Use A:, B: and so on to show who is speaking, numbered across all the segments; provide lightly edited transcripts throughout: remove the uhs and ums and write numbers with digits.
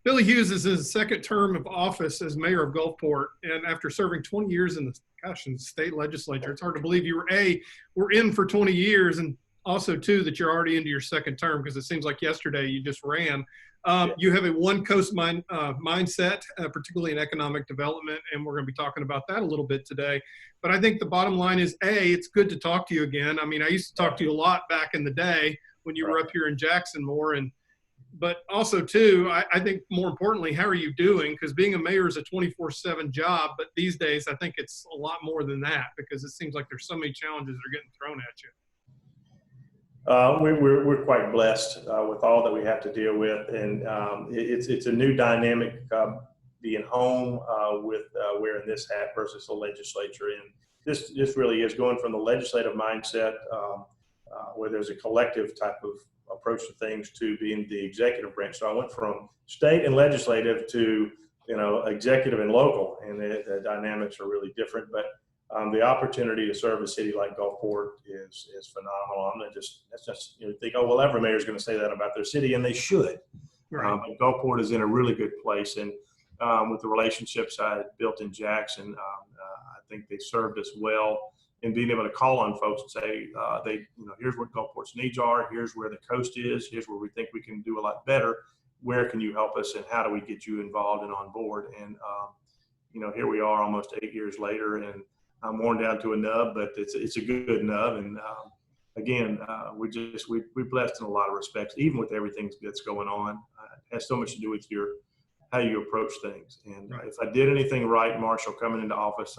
A: Billy Hewes is his second term of office as mayor of Gulfport, and after serving 20 years in the state legislature, it's hard to believe you were in for 20 years, and also too that you're already into your second term, because it seems like yesterday you just ran. You have a one coast mindset, particularly in economic development, and we're going to be talking about that a little bit today. But I think the bottom line is, it's good to talk to you again. I mean, I used to talk to you a lot back in the day when you were up here in Jackson more, but also too, I think more importantly, how are you doing? Because being a mayor is a 24/7 job, but these days I think it's a lot more than that, because it seems like there's so many challenges that are getting thrown at you.
B: We're quite blessed with all that we have to deal with, and it's a new dynamic being home with wearing this hat versus the legislature. And this really is going from the legislative mindset where there's a collective type of approach to things to being the executive branch. So I went from state and legislative to executive and local, and the dynamics are really different. But the opportunity to serve a city like Gulfport is phenomenal. That's just think, oh well, every mayor is going to say that about their city, and they should.
A: Right.
B: But Gulfport is in a really good place, and with the relationships I built in Jackson, I think they served us well in being able to call on folks and say, here's what Gulfport's needs are, here's where the coast is, here's where we think we can do a lot better. Where can you help us, and how do we get you involved and on board? And here we are, almost 8 years later, and I'm worn down to a nub, but it's a good nub. And again, we're blessed in a lot of respects, even with everything that's going on. It has so much to do with how you approach things. And if I did anything right, Marshall, coming into office,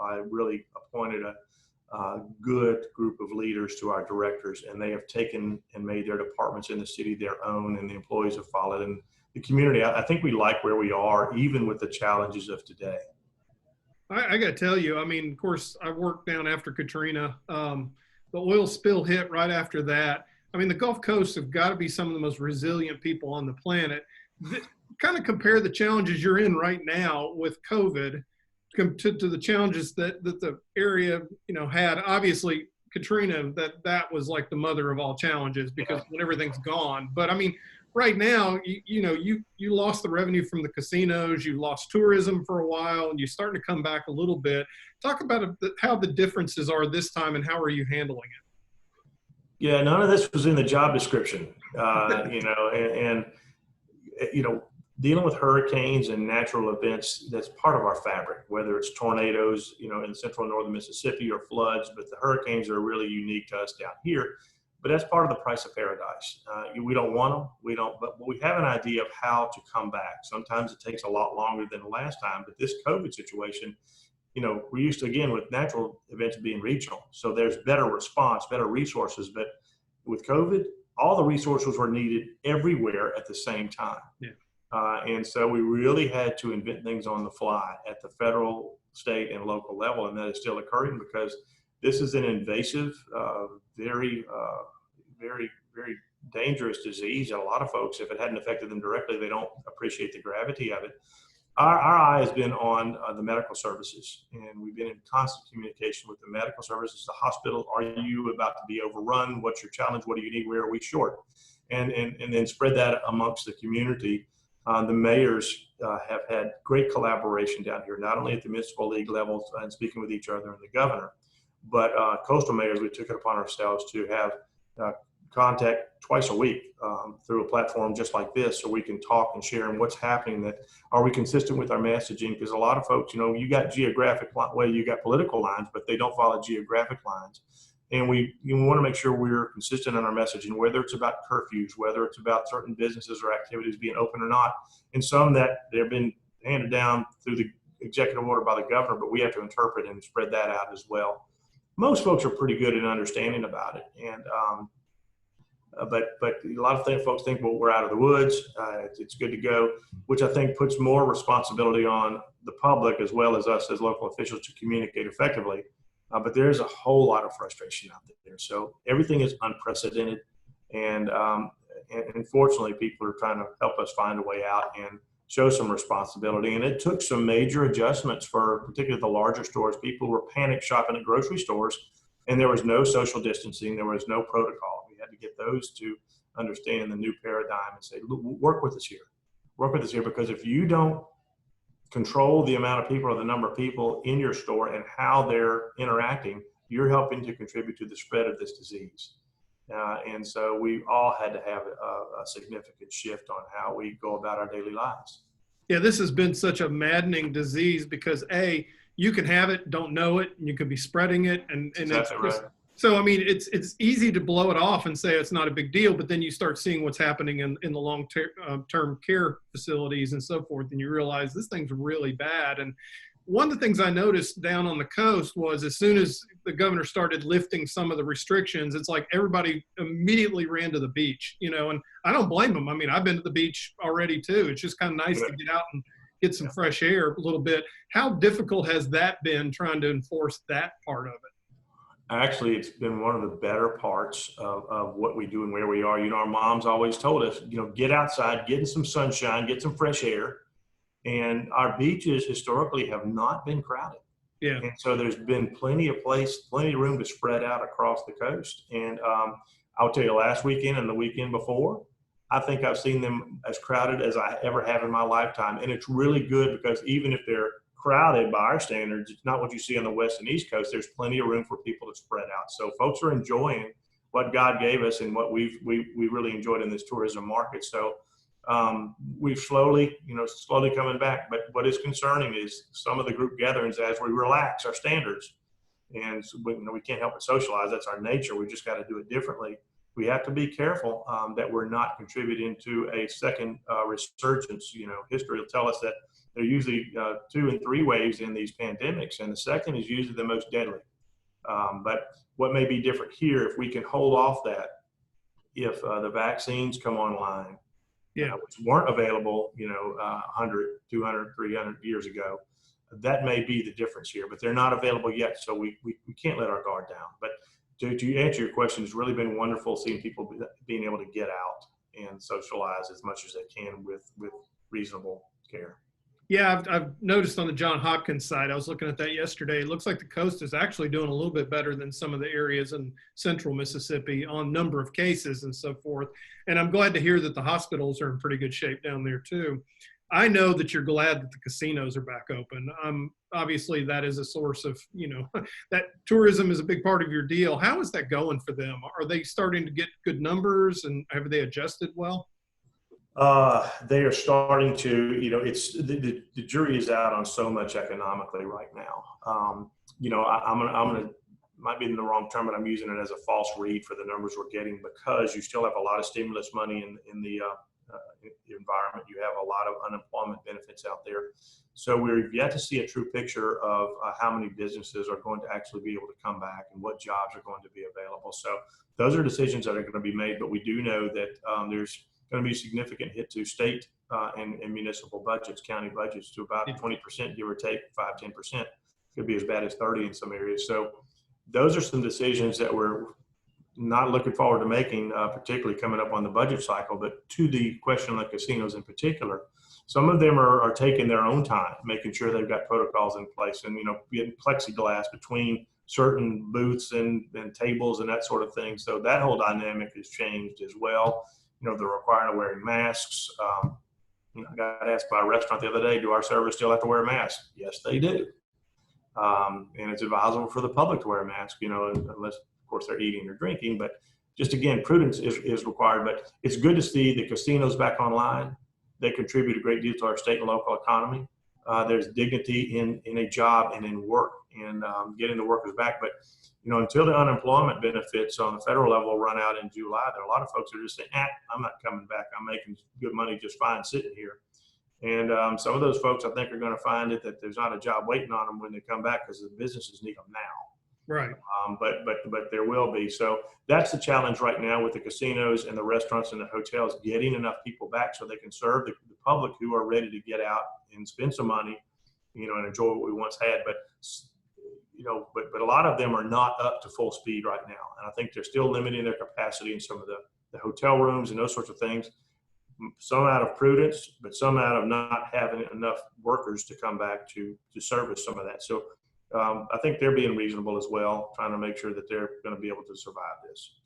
B: I really appointed a good group of leaders to our directors, and they have taken and made their departments in the city their own, and the employees have followed. And the community, I think we like where we are, even with the challenges of today.
A: I got to tell you, I mean, of course, I worked down after Katrina. The oil spill hit right after that. I mean, the Gulf Coast have got to be some of the most resilient people on the planet. Kind of compare the challenges you're in right now with COVID to the challenges that the area, had. Obviously, Katrina, that was like the mother of all challenges, because when everything's gone. But I mean, right now, you lost the revenue from the casinos, you lost tourism for a while, and you're starting to come back a little bit. Talk about how the differences are this time, and how are you handling it?
B: Yeah, none of this was in the job description, dealing with hurricanes and natural events, that's part of our fabric, whether it's tornadoes, in central and northern Mississippi, or floods. But the hurricanes are really unique to us down here. But that's part of the price of paradise. We don't want them, but we have an idea of how to come back. Sometimes it takes a lot longer than the last time, but this COVID situation, we're used to, again, with natural events being regional. So there's better response, better resources. But with COVID, all the resources were needed everywhere at the same time.
A: Yeah.
B: And so we really had to invent things on the fly at the federal, state, and local level. And that is still occurring, because this is an invasive, very, very dangerous disease. And a lot of folks, if it hadn't affected them directly, they don't appreciate the gravity of it. Our eye has been on the medical services, and we've been in constant communication with the medical services, the hospital. Are you about to be overrun? What's your challenge? What do you need? Where are we short? And then spread that amongst the community. The mayors have had great collaboration down here, not only at the municipal league levels and speaking with each other and the governor, but coastal mayors, we took it upon ourselves to have contact twice a week through a platform just like this, so we can talk and share and what's happening. That are we consistent with our messaging? Because a lot of folks, you got geographic, you got political lines, but they don't follow geographic lines. And we want to make sure we're consistent in our messaging, whether it's about curfews, whether it's about certain businesses or activities being open or not. And some that they've been handed down through the executive order by the governor, but we have to interpret and spread that out as well. Most folks are pretty good at understanding about it. And but a lot of folks think, well, we're out of the woods, it's good to go, which I think puts more responsibility on the public as well as us as local officials to communicate effectively. But there's a whole lot of frustration out there. So everything is unprecedented. And unfortunately, people are trying to help us find a way out and show some responsibility. And it took some major adjustments for particularly the larger stores. People were panic shopping at grocery stores, and there was no social distancing. There was no protocol. We had to get those to understand the new paradigm and say, look, work with us here. work with us here, because if you don't control the amount of people or the number of people in your store and how they're interacting, you're helping to contribute to the spread of this disease. And so we all had to have a significant shift on how we go about our daily lives.
A: Yeah, this has been such a maddening disease because you can have it, don't know it, and you could be spreading it, and
B: Exactly
A: it's just
B: right.
A: so. I mean, it's easy to blow it off and say it's not a big deal, but then you start seeing what's happening in the long-term care facilities and so forth, and you realize this thing's really bad. And one of the things I noticed down on the coast was as soon as the governor started lifting some of the restrictions, it's like everybody immediately ran to the beach, and I don't blame them. I mean, I've been to the beach already too. It's just kind of nice to get out and get some fresh air a little bit. How difficult has that been trying to enforce that part of it?
B: Actually, it's been one of the better parts of what we do and where we are. Our moms always told us, get outside, get in some sunshine, get some fresh air. And our beaches historically have not been crowded.
A: Yeah.
B: And so there's been plenty of room to spread out across the coast. And I'll tell you, last weekend and the weekend before, I think I've seen them as crowded as I ever have in my lifetime. And it's really good because even if they're crowded by our standards, it's not what you see on the West and East Coast. There's plenty of room for people to spread out. So folks are enjoying what God gave us and what we really enjoyed in this tourism market. So we've slowly coming back. But what is concerning is some of the group gatherings as we relax our standards. And so we can't help but socialize. That's our nature. We just got to do it differently. We have to be careful that we're not contributing to a second resurgence. History will tell us that there are usually 2 and 3 waves in these pandemics, and the second is usually the most deadly. But what may be different here, if we can hold off that, if the vaccines come online, which weren't available, 100, 200, 300 years ago, that may be the difference here, but they're not available yet. So we can't let our guard down. But to answer your question, it's really been wonderful seeing people being able to get out and socialize as much as they can with reasonable care.
A: Yeah, I've noticed on the John Hopkins side, I was looking at that yesterday. It looks like the coast is actually doing a little bit better than some of the areas in central Mississippi on number of cases and so forth. And I'm glad to hear that the hospitals are in pretty good shape down there too. I know that you're glad that the casinos are back open. Obviously, that is a source of, that tourism is a big part of your deal. How is that going for them? Are they starting to get good numbers, and have they adjusted well?
B: They are starting to, it's the jury is out on so much economically right now. I'm gonna might be in the wrong term, but I'm using it as a false read for the numbers we're getting, because you still have a lot of stimulus money in the environment. You have a lot of unemployment benefits out there. So we're yet to see a true picture of how many businesses are going to actually be able to come back and what jobs are going to be available. So those are decisions that are going to be made, but we do know that there's going to be a significant hit to state and municipal budgets, county budgets, to about 20%, give or take 5-10%. Could be as bad as 30 in some areas. So those are some decisions that we're not looking forward to making, particularly coming up on the budget cycle. But to the question on the casinos in particular, some of them are taking their own time, making sure they've got protocols in place, and getting plexiglass between certain booths and tables and that sort of thing. So that whole dynamic has changed as well. They're requiring wearing masks. I got asked by a restaurant the other day, do our servers still have to wear a mask? Yes, they do. And it's advisable for the public to wear a mask, unless, of course, they're eating or drinking. But just, again, prudence is required. But it's good to see the casinos back online. They contribute a great deal to our state and local economy. There's dignity in a job and in work, and getting the workers back. But until the unemployment benefits on the federal level run out in July, there are a lot of folks who are just saying, I'm not coming back. I'm making good money just fine sitting here. And some of those folks, I think, are going to find that there's not a job waiting on them when they come back, because the businesses need them now.
A: Right.
B: But there will be. So that's the challenge right now with the casinos and the restaurants and the hotels, getting enough people back so they can serve the public who are ready to get out and spend some money, and enjoy what we once had. But a lot of them are not up to full speed right now. And I think they're still limiting their capacity in some of the hotel rooms and those sorts of things. Some out of prudence, but some out of not having enough workers to come back to service some of that. So I think they're being reasonable as well, trying to make sure that they're going to be able to survive this.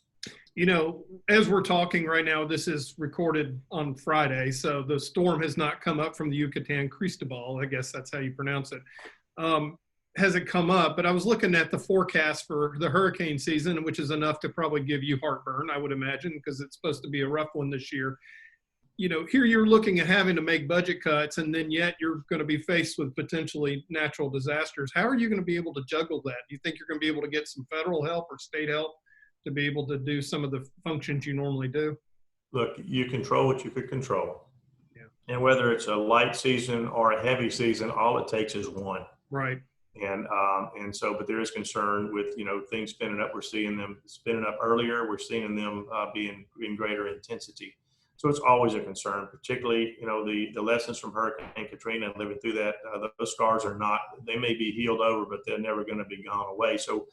A: You know, as we're talking right now, this is recorded on Friday, so the storm has not come up from the Yucatan Cristobal. I guess that's how you pronounce it. Hasn't come up, but I was looking at the forecast for the hurricane season, which is enough to probably give you heartburn, I would imagine, because it's supposed to be a rough one this year. You know, here you're looking at having to make budget cuts, and then yet you're going to be faced with potentially natural disasters. How are you going to be able to juggle that? Do you think you're going to be able to get some federal help or state help to be able to do some of the functions you normally do?
B: Look, you control what you could control.
A: Yeah.
B: And whether it's a light season or a heavy season, all it takes is one.
A: Right.
B: And so, but there is concern with, things spinning up. We're seeing them spinning up earlier. We're seeing them being in greater intensity. So it's always a concern, particularly, the lessons from Hurricane Katrina and living through that. Those scars are not, they may be healed over, but they're never going to be gone away. So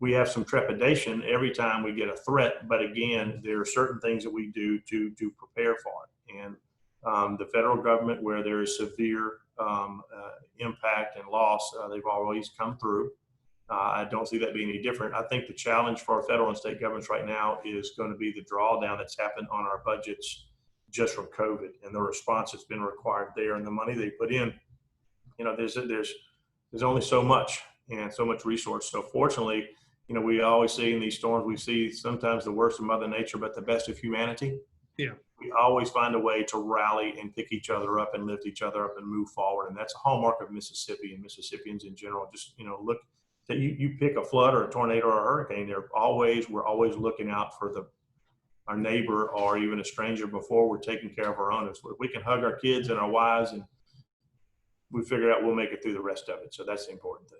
B: we have some trepidation every time we get a threat. But again, there are certain things that we do to prepare for it. And the federal government, where there is severe impact and loss, they've always come through. I don't see that being any different. I think the challenge for our federal and state governments right now is going to be the drawdown that's happened on our budgets just from COVID and the response that's been required there and the money they put in. There's only so much and so much resource. So fortunately, we always see in these storms, we see sometimes the worst of Mother Nature, but the best of humanity.
A: Yeah.
B: We always find a way to rally and pick each other up and lift each other up and move forward. And that's a hallmark of Mississippi and Mississippians in general. Just, look, that you pick a flood or a tornado or a hurricane, we're always looking out for our neighbor or even a stranger before we're taking care of our own. If we can hug our kids and our wives, and we figure out we'll make it through the rest of it. So that's the important thing.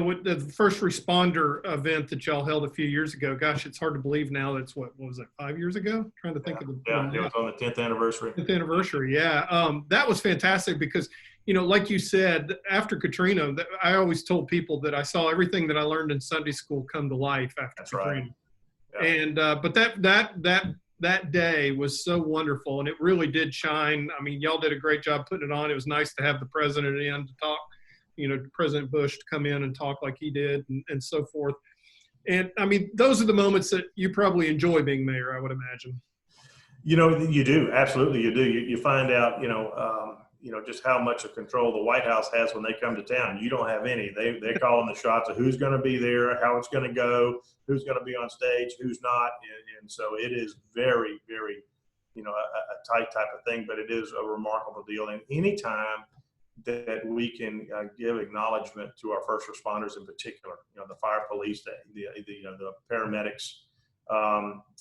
A: With the first responder event that y'all held a few years ago, gosh, it's hard to believe now that's what was it, 5 years ago? I'm trying to think of the.
B: Yeah, it was on the 10th anniversary.
A: 10th anniversary, yeah. That was fantastic because, like you said, after Katrina, I always told people that I saw everything that I learned in Sunday school come to life after
B: That's
A: Katrina.
B: Right. Yeah.
A: And but that day was so wonderful, and it really did shine. I mean, y'all did a great job putting it on. It was nice to have the president in to talk. President Bush to come in and talk like he did and so forth. And I mean, those are the moments that you probably enjoy being mayor, I would imagine.
B: You do. Absolutely. You do. You find out, just how much of control the White House has when they come to town. You don't have any. They're calling the shots of who's going to be there, how it's going to go, who's going to be on stage, who's not. And so it is very, very, a tight type of thing, but it is a remarkable deal. And anytime that we can give acknowledgement to our first responders in particular, the fire police, the paramedics.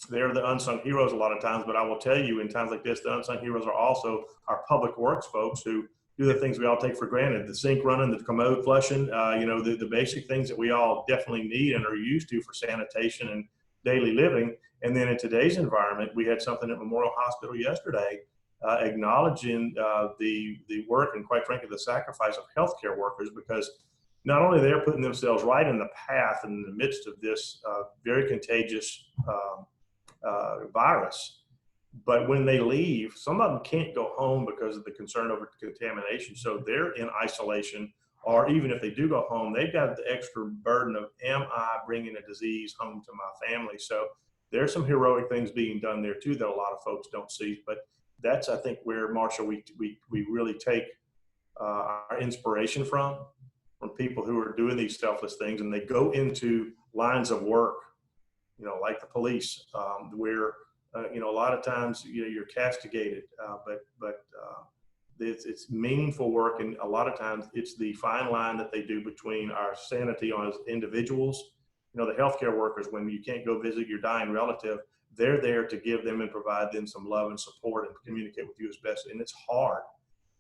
B: They're the unsung heroes a lot of times, but I will tell you in times like this, the unsung heroes are also our public works folks who do the things we all take for granted, the sink running, the commode flushing, the basic things that we all definitely need and are used to for sanitation and daily living. And then in today's environment, we had something at Memorial Hospital yesterday acknowledging the work and, quite frankly, the sacrifice of healthcare workers, because not only they're putting themselves right in the path in the midst of this very contagious virus, but when they leave, some of them can't go home because of the concern over contamination. So they're in isolation, or even if they do go home, they've got the extra burden of, am I bringing a disease home to my family? So there's some heroic things being done there too that a lot of folks don't see. But that's, I think, where, Marshall, we really take our inspiration from people who are doing these selfless things, and they go into lines of work, like the police, where a lot of times you're castigated, but it's meaningful work, and a lot of times it's the fine line that they do between our sanity as individuals. The healthcare workers, when you can't go visit your dying relative, they're there to give them and provide them some love and support and communicate with you as best. And it's hard.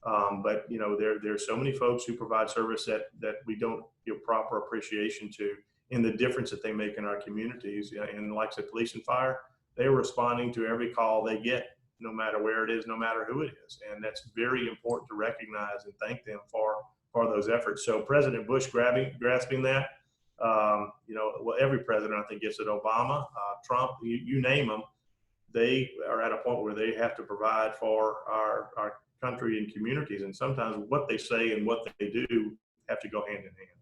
B: But there are so many folks who provide service that we don't give proper appreciation to, in the difference that they make in our communities. And like I said, police and fire, they're responding to every call they get, no matter where it is, no matter who it is. And that's very important to recognize and thank them for those efforts. So President Bush grasping that, well, every president, I think, gets it. Obama, Trump, you name them, they are at a point where they have to provide for our country and communities. And sometimes what they say and what they do have to go hand in hand.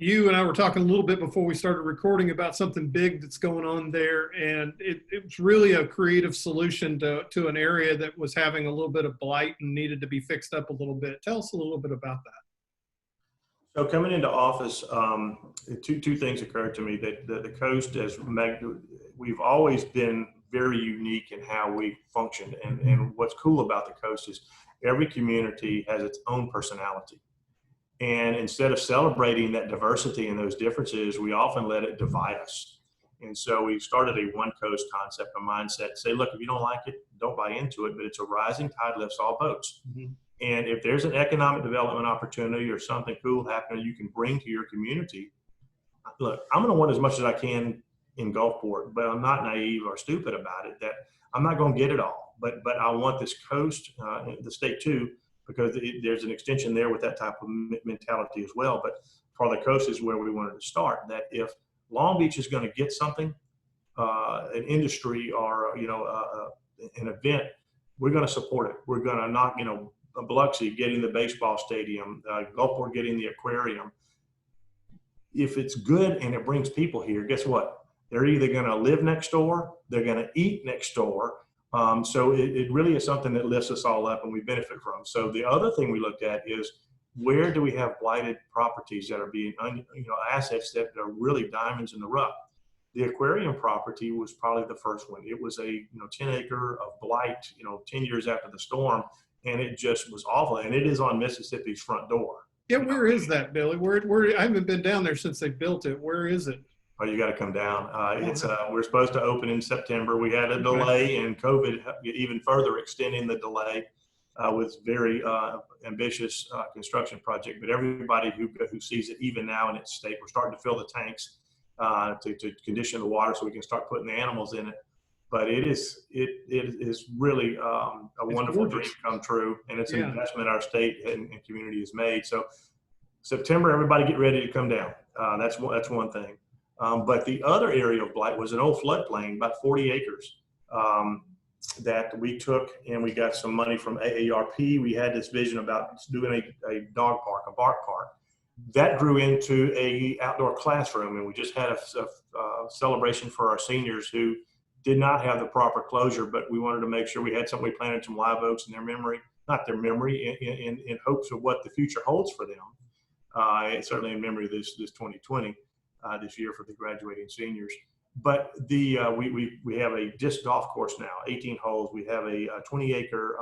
A: You and I were talking a little bit before we started recording about something big that's going on there, and it's really a creative solution to an area that was having a little bit of blight and needed to be fixed up a little bit. Tell us a little bit about that.
B: So coming into office, two things occurred to me that the coast we've always been very unique in how we function. And what's cool about the coast is every community has its own personality. And instead of celebrating that diversity and those differences, we often let it divide us. And so we started a one coast concept, a mindset, say, look, if you don't like it, don't buy into it, but it's a rising tide lifts all boats. Mm-hmm. And if there's an economic development opportunity or something cool happening you can bring to your community, look, I'm going to want as much as I can in Gulfport, but I'm not naive or stupid about it, that I'm not going to get it all. But I want this coast, the state too, because there's an extension there with that type of mentality as well. But for the coast is where we wanted to start, that if Long Beach is going to get something, an industry or, an event, we're going to support it. We're going to knock, Biloxi getting the baseball stadium, Gulfport getting the aquarium. If it's good and it brings people here, guess what? They're either going to live next door, they're going to eat next door. So it really is something that lifts us all up and we benefit from. So the other thing we looked at is where do we have blighted properties that are being, assets that are really diamonds in the rough. The aquarium property was probably the first one. It was a 10 acre of blight, 10 years after the storm, and it just was awful. And it is on Mississippi's front door.
A: Yeah, where is that, Billy? Where I haven't been down there since they built it. Where is it?
B: Oh, you got to come down. We're supposed to open in September. We had a delay, and COVID even further extending the delay with very ambitious construction project. But everybody who sees it, even now in its state, we're starting to fill the tanks to condition the water so we can start putting the animals in it. But it is really a wonderful dream come true, and it's an investment our state and community has made. So September, everybody get ready to come down. That's one thing. But the other area of blight was an old floodplain, about 40 acres, that we took, and we got some money from AARP. We had this vision about doing a dog park, a bark park. That grew into a outdoor classroom, and we just had a celebration for our seniors who did not have the proper closure, but we wanted to make sure we had something. We planted some live oaks in their memory, not their memory, in hopes of what the future holds for them. Certainly in memory of this 2020. This year for the graduating seniors. But we have a disc golf course now, 18 holes. We have a 20-acre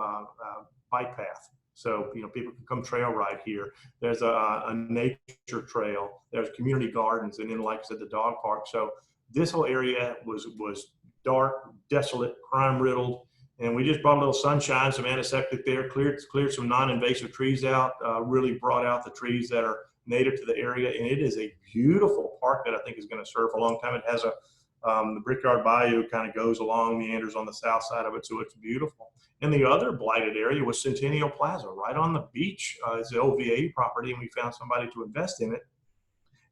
B: bike path. So, people can come trail ride here. There's a nature trail. There's community gardens. And then, like I said, the dog park. So this whole area was dark, desolate, crime-riddled. And we just brought a little sunshine, some antiseptic there, cleared some non-invasive trees out, really brought out the trees that are native to the area, and it is a beautiful park that I think is going to serve for a long time. It has the Brickyard Bayou kind of goes along, meanders on the south side of it, so it's beautiful. And the other blighted area was Centennial Plaza, right on the beach. It's the old VA property, and we found somebody to invest in it.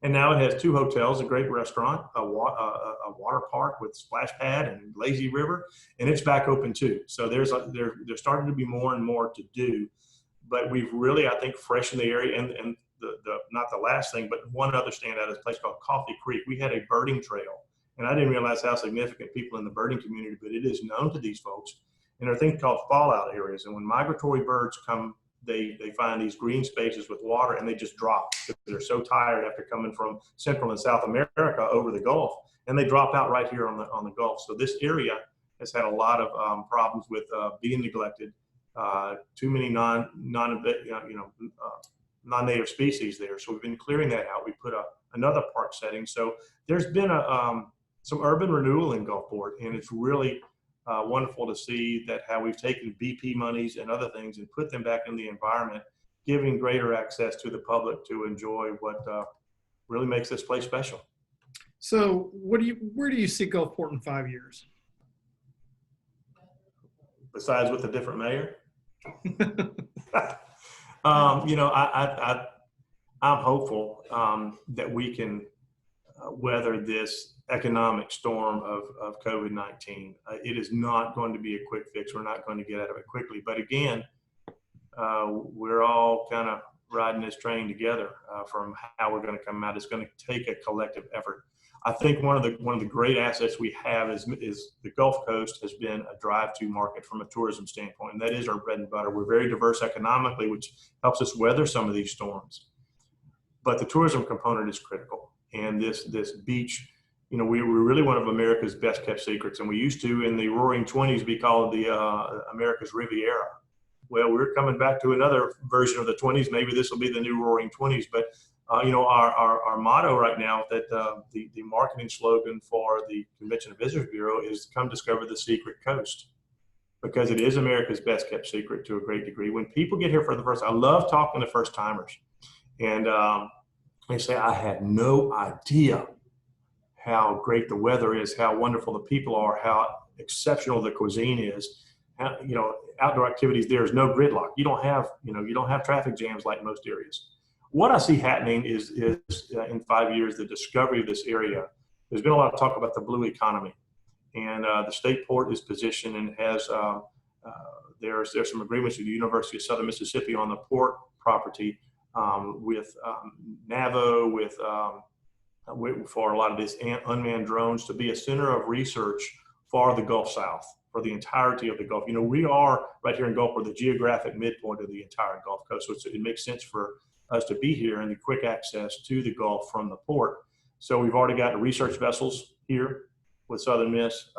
B: And now it has 2 hotels, a great restaurant, a water park with splash pad and lazy river, and it's back open too. So there's starting to be more and more to do, but we've really, I think, freshened the area. And the not the last thing, but one other standout is a place called Coffee Creek. We had a birding trail, and I didn't realize how significant people in the birding community, but it is known to these folks. And there are things called fallout areas, and when migratory birds come, they find these green spaces with water, and they just drop because they're so tired after coming from Central and South America over the Gulf, and they drop out right here on the Gulf. So this area has had a lot of problems with being neglected, too many non-native species there. So we've been clearing that out. We put another park setting. So there's been some urban renewal in Gulfport, and it's really wonderful to see that how we've taken BP monies and other things and put them back in the environment, giving greater access to the public to enjoy what really makes this place special.
A: So where do you see Gulfport in 5 years?
B: Besides with a different mayor? I'm hopeful that we can weather this economic storm of COVID-19. It is not going to be a quick fix. We're not going to get out of it quickly. But again, we're all kind of riding this train together from how we're going to come out. It's going to take a collective effort. I think one of the great assets we have is the Gulf Coast has been a drive-to market from a tourism standpoint, and that is our bread and butter. We're very diverse economically, which helps us weather some of these storms. But the tourism component is critical, and this beach, you know, we were really one of America's best kept secrets, and we used to in the Roaring '20s be called the America's Riviera. Well, we're coming back to another version of the '20s. Maybe this will be the new Roaring '20s, but you know, our motto right now, that the marketing slogan for the Convention and Visitors Bureau is "Come discover the secret coast," because it is America's best kept secret to a great degree. When people get here for the first, I love talking to first timers, and they say, "I had no idea how great the weather is, how wonderful the people are, how exceptional the cuisine is. How, you know, outdoor activities, there's no gridlock. You don't have traffic jams like most areas." What I see happening is in 5 years, the discovery of this area. There's been a lot of talk about the blue economy, and the state port is positioned and has there's some agreements with the University of Southern Mississippi on the port property with NAVO, for a lot of these unmanned drones to be a center of research for the Gulf South, for the entirety of the Gulf. You know, we are right here in Gulfport, the geographic midpoint of the entire Gulf Coast, so it makes sense for us to be here and the quick access to the Gulf from the port. So we've already got research vessels here with Southern Miss.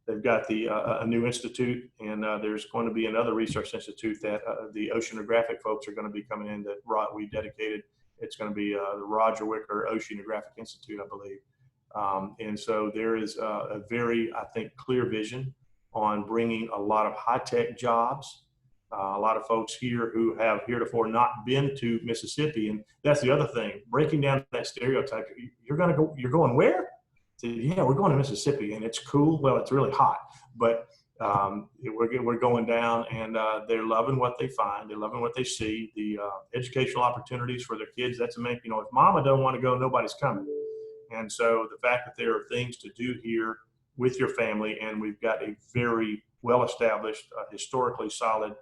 B: They've got a new institute, and there's going to be another research institute that the oceanographic folks are going to be coming in that we dedicated. It's going to be the Roger Wicker Oceanographic Institute, I believe. And so there is a very, I think, clear vision on bringing a lot of high-tech jobs. A lot of folks here who have heretofore not been to Mississippi, and that's the other thing, breaking down that stereotype. You're going where? So, yeah, we're going to Mississippi, and it's cool. Well, it's really hot, but we're going down, and they're loving what they find. They're loving what they see. The educational opportunities for their kids. That's amazing. You know, if Mama don't want to go, nobody's coming. And so the fact that there are things to do here with your family, and we've got a very well-established, historically solid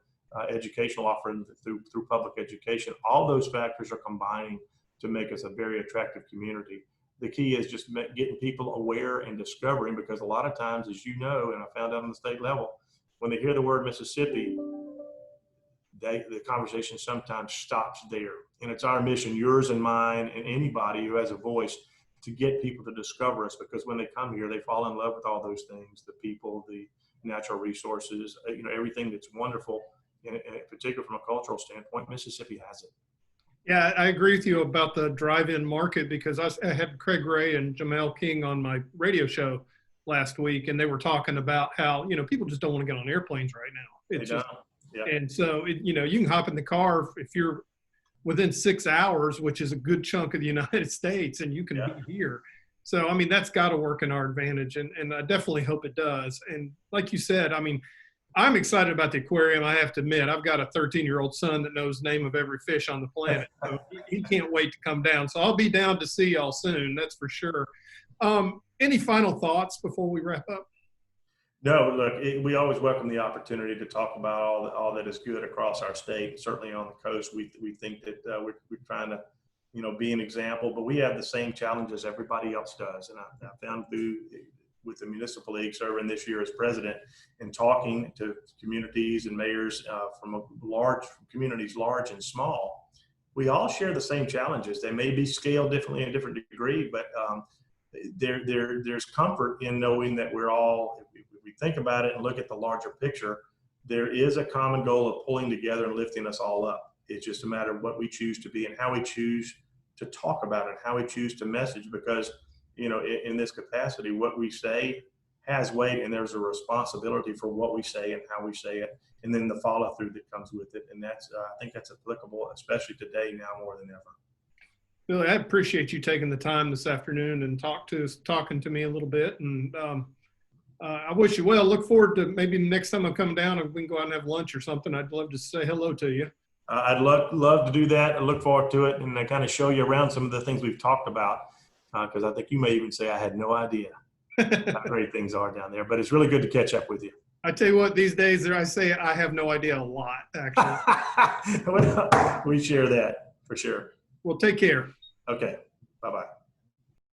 B: educational offering through public education. All those factors are combining to make us a very attractive community. The key is just getting people aware and discovering, because a lot of times, as you know, and I found out on the state level, when they hear the word Mississippi, the conversation sometimes stops there. And it's our mission, yours and mine, and anybody who has a voice, to get people to discover us, because when they come here, they fall in love with all those things, the people, the natural resources, you know, everything that's wonderful. In particular, from a cultural standpoint, Mississippi has it.
A: Yeah, I agree with you about the drive-in market, because I had Craig Ray and Jamel King on my radio show last week, and they were talking about how, you know, people just don't want to get on airplanes right now. It's just, yeah. And so, you know, you can hop in the car if you're within 6 hours, which is a good chunk of the United States, and you can be here. So, I mean, that's got to work in our advantage, and I definitely hope it does. And like you said, I mean, I'm excited about the aquarium. I have to admit, I've got a 13-year-old son that knows the name of every fish on the planet. So he can't wait to come down. So I'll be down to see y'all soon. That's for sure. Any final thoughts before we wrap up?
B: No, look, we always welcome the opportunity to talk about all that is good across our state. Certainly on the coast, we think that we're trying to, you know, be an example, but we have the same challenges everybody else does. And I found with the municipal league, serving this year as president, and talking to communities and mayors from communities large and small, we all share the same challenges. They may be scaled differently in a different degree, but there's comfort in knowing that we're all, if we think about it and look at the larger picture, there is a common goal of pulling together and lifting us all up. It's just a matter of what we choose to be and how we choose to talk about it, how we choose to message, because, you know, in this capacity, what we say has weight, and there's a responsibility for what we say and how we say it, and then the follow through that comes with it. And that's, I think that's applicable, especially today now more than ever.
A: Billy, I appreciate you taking the time this afternoon and talking to me a little bit. And I wish you well. Look forward to maybe next time I'm coming down and we can go out and have lunch or something. I'd love to say hello to you.
B: I'd love to do that. I look forward to it, and I kind of show you around some of the things we've talked about. Because I think you may even say I had no idea how great things are down there. But it's really good to catch up with you.
A: I tell you what, these days I say I have no idea a lot, actually.
B: Well, we share that for sure.
A: Well, take care.
B: Okay. Bye-bye.